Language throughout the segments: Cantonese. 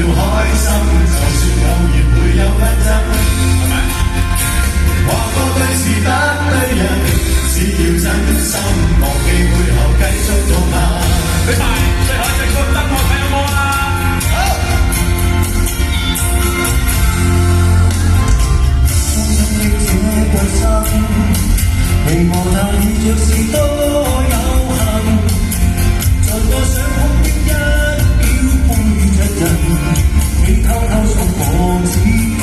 要開心，就算偶然會有紛爭。話過對事不對人，只要真心，忘記背後繼續動行。俾埋最後一隻歌燈我睇有冇啊？期望那遇着事多有幸，在我想哭的一秒碰着人，你偷偷送我紙巾，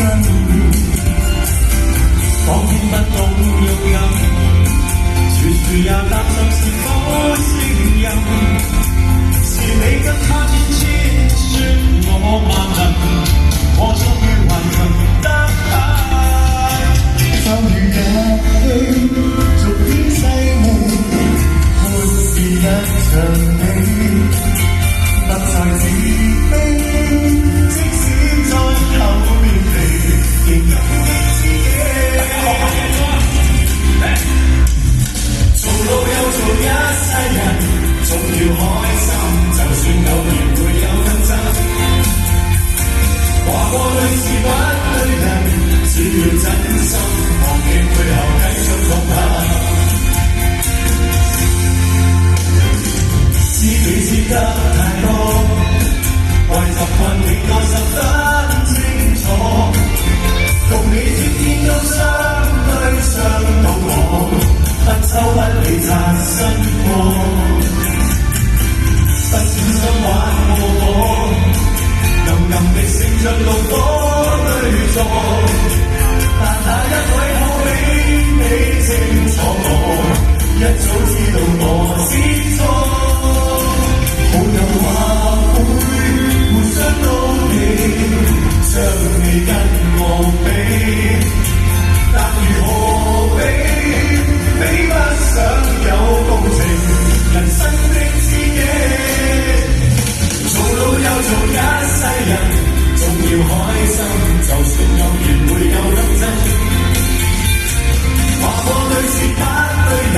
當天不懂容忍，處處也擔心是否聲音，是你跟他天天說我萬能，我終於還能得就如日氣，逐天細霧，看是一場戲，不再自卑。即使再厚面皮，仍感激自己。做老友做一世人，總要開心，就算偶然會有紛爭。話過對事不對人，只要真心。忘記背後繼續同行，知己知得太多，為習慣你我十分清楚，共你天天都相對相到我，不抽不理擦身過，不小心玩過我，暗暗地乘着怒火對坐。但那一位好比你清楚我，一早知道我知錯，好友話會互相妒忌，將你跟我比，但如何比，比不上有共情人生的知己。做老友做一世人，總要開心，就算偶然會有紛爭。話過對事不對人，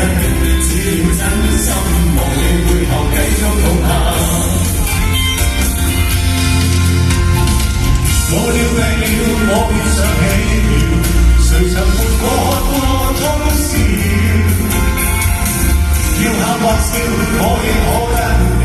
只要真心，忘記背後繼續同行。老了病了，我變上喜了，誰曾伴我過通宵？要喊或笑，我亦可跟。